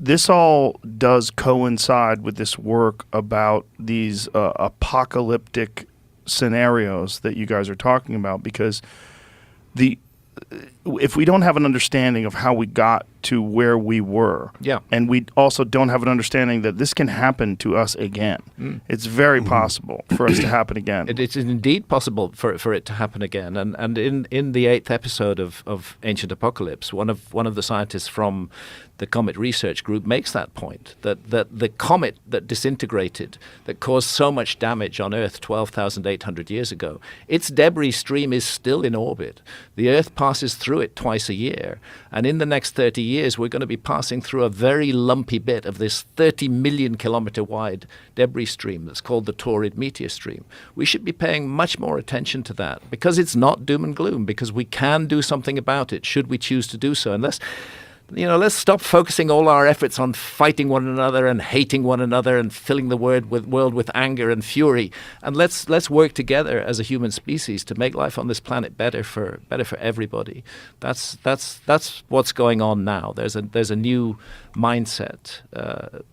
this all does coincide with this work about these apocalyptic scenarios that you guys are talking about, because if we don't have an understanding of how we got to where we were, and we also don't have an understanding that this can happen to us again, it's very possible for us to happen again. It's indeed possible for it to happen again. And in the 8th episode of Ancient Apocalypse, one of the scientists from the Comet Research Group makes that point, that the comet that disintegrated, that caused so much damage on Earth 12,800 years ago, its debris stream is still in orbit. The Earth passes through it twice a year. And in the next 30 years, we're going to be passing through a very lumpy bit of this 30 million kilometer wide debris stream that's called the Taurid meteor stream. We should be paying much more attention to that, because it's not doom and gloom, because we can do something about it should we choose to do so. And let's stop focusing all our efforts on fighting one another and hating one another and filling the world with anger and fury. And let's work together as a human species to make life on this planet better for everybody. That's what's going on now. There's a new mindset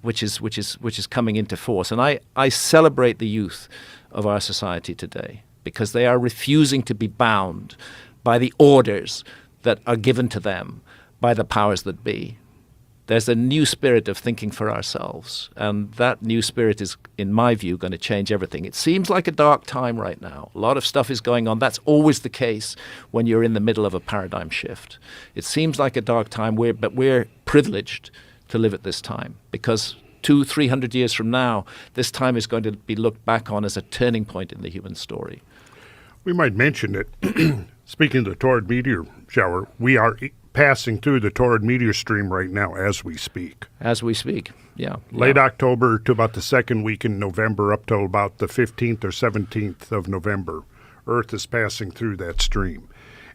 which is coming into force. And I celebrate the youth of our society today, because they are refusing to be bound by the orders that are given to them by the powers that be. There's a new spirit of thinking for ourselves, and that new spirit is, in my view, going to change everything. It seems like a dark time right now. A lot of stuff is going on. That's always the case when you're in the middle of a paradigm shift. It seems like a dark time, but we're privileged to live at this time, because 200-300 years from now, this time is going to be looked back on as a turning point in the human story. We might mention that, speaking of the Taurid meteor shower, we are passing through the Taurid meteor stream right now as we speak. As we speak, yeah. Late October to about the second week in November, up till about the 15th or 17th of November, Earth is passing through that stream.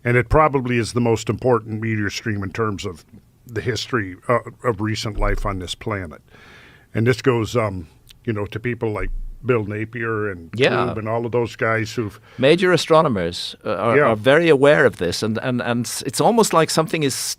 And it probably is the most important meteor stream in terms of the history of recent life on this planet. And this goes, to people like Bill Napier and Tube and all of those guys who've... Major astronomers are very aware of this, and it's almost like something is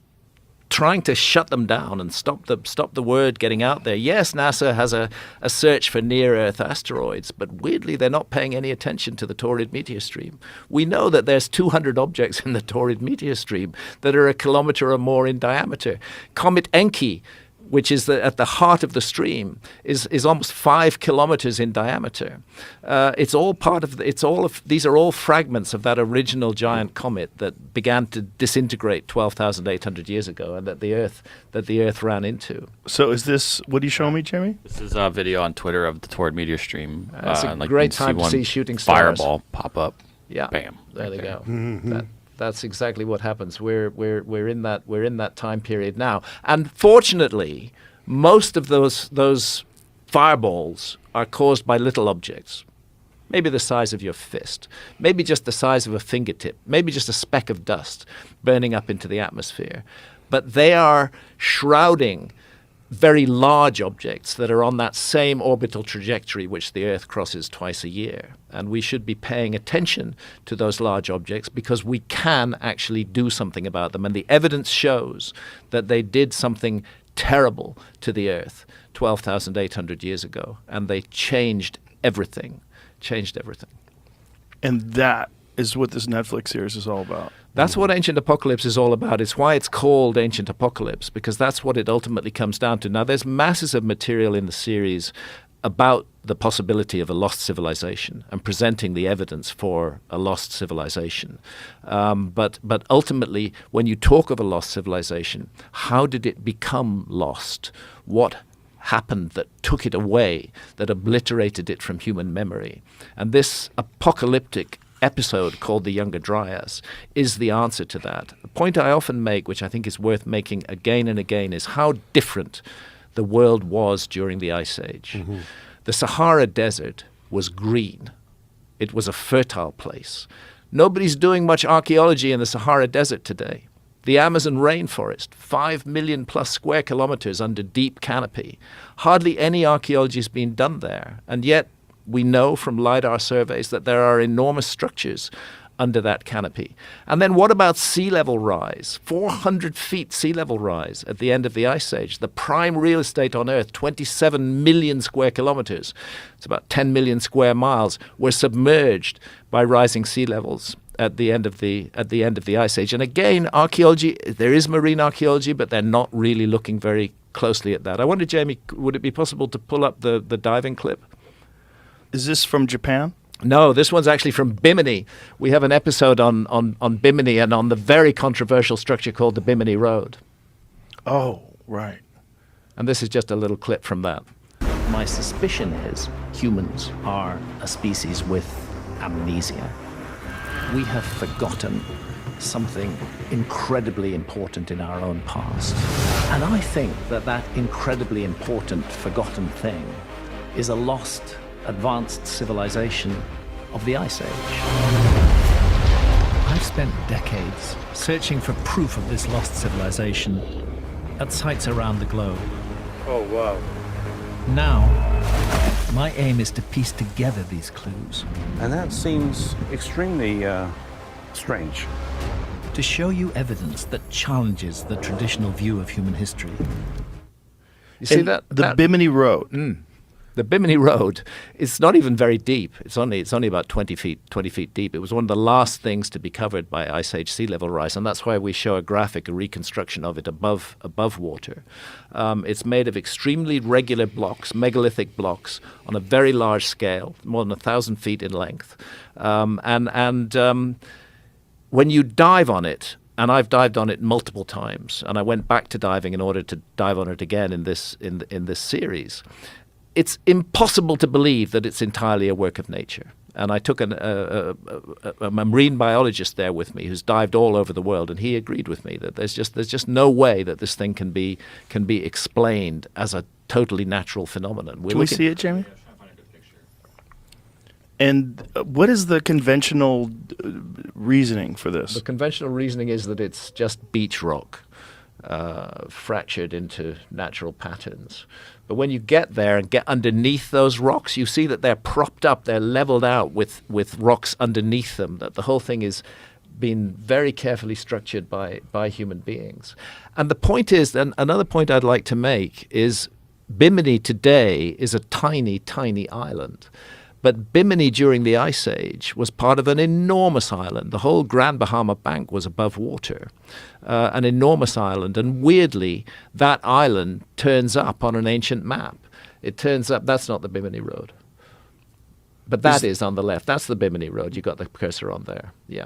trying to shut them down and stop the word getting out there. Yes, NASA has a search for near-Earth asteroids, but weirdly they're not paying any attention to the Taurid meteor stream. We know that there's 200 objects in the Taurid meteor stream that are a kilometer or more in diameter. Comet Enki, which is at the heart of the stream, is almost 5 kilometers in diameter. These are all fragments of that original giant comet that began to disintegrate 12,800 years ago, and that the Earth ran into. So is this? What are you showing me, Jamie? This is a video on Twitter of the Taurid meteor stream. It's a great time to see shooting stars. Fireball pop up. Yeah. Bam. There they go. Mm-hmm. That's exactly what happens. We're in that time period now, and fortunately, most of those fireballs are caused by little objects, maybe the size of your fist, maybe just the size of a fingertip, maybe just a speck of dust burning up into the atmosphere, but they are shrouding very large objects that are on that same orbital trajectory which the Earth crosses twice a year. And we should be paying attention to those large objects, because we can actually do something about them. And the evidence shows that they did something terrible to the Earth 12,800 years ago, and they changed everything. And that is what this Netflix series is all about. That's what Ancient Apocalypse is all about. It's why it's called Ancient Apocalypse, because that's what it ultimately comes down to. Now, there's masses of material in the series about the possibility of a lost civilization and presenting the evidence for a lost civilization. But ultimately, when you talk of a lost civilization, how did it become lost? What happened that took it away, that obliterated it from human memory? And this apocalyptic episode called The Younger Dryas is the answer to that. The point I often make, which I think is worth making again and again, is how different the world was during the Ice Age. Mm-hmm. The Sahara Desert was green. It was a fertile place. Nobody's doing much archaeology in the Sahara Desert today. The Amazon rainforest, 5 million plus square kilometers under deep canopy. Hardly any archaeology is being done there. And yet we know from LiDAR surveys that there are enormous structures under that canopy. And then what about sea level rise? 400 feet sea level rise at the end of the Ice Age. The prime real estate on Earth, 27 million square kilometers. It's about 10 million square miles, were submerged by rising sea levels at the end of the Ice Age. And again, archaeology, there is marine archaeology, but they're not really looking very closely at that. I wonder, Jamie, would it be possible to pull up the diving clip? Is this from Japan? No, this one's actually from Bimini. We have an episode on Bimini and on the very controversial structure called the Bimini Road. Oh, right. And this is just a little clip from that. My suspicion is humans are a species with amnesia. We have forgotten something incredibly important in our own past. And I think that that incredibly important forgotten thing is a lost, advanced civilization of the Ice Age. I've spent decades searching for proof of this lost civilization at sites around the globe. Oh, wow. Now, my aim is to piece together these clues. And that seems extremely strange. To show you evidence that challenges the traditional view of human history. You see And that? the Bimini Road. The Bimini Road is not even very deep. It's only about 20 feet deep. It was one of the last things to be covered by Ice Age sea level rise, and that's why we show a graphic, a reconstruction of it above water. It's made of extremely regular blocks, megalithic blocks, on a very large scale, more than 1,000 feet in length. When you dive on it, and I've dived on it multiple times, and I went back to diving in order to dive on it again in this series. It's impossible to believe that it's entirely a work of nature. And I took a marine biologist there with me who's dived all over the world, and he agreed with me that there's just no way that this thing can be explained as a totally natural phenomenon. Can we see it, Jamie? And what is the conventional reasoning for this? The conventional reasoning is that it's just beach rock, fractured into natural patterns. But when you get there and get underneath those rocks, you see that they're propped up, they're leveled out with rocks underneath them, that the whole thing is being very carefully structured by human beings. And the point is, and another point I'd like to make is Bimini today is a tiny, tiny island. But Bimini during the Ice Age was part of an enormous island. The whole Grand Bahama Bank was above water, an enormous island. And weirdly, that island turns up on an ancient map. It turns up, that's not the Bimini Road. But that is on the left. That's the Bimini Road. You got the cursor on there. Yeah.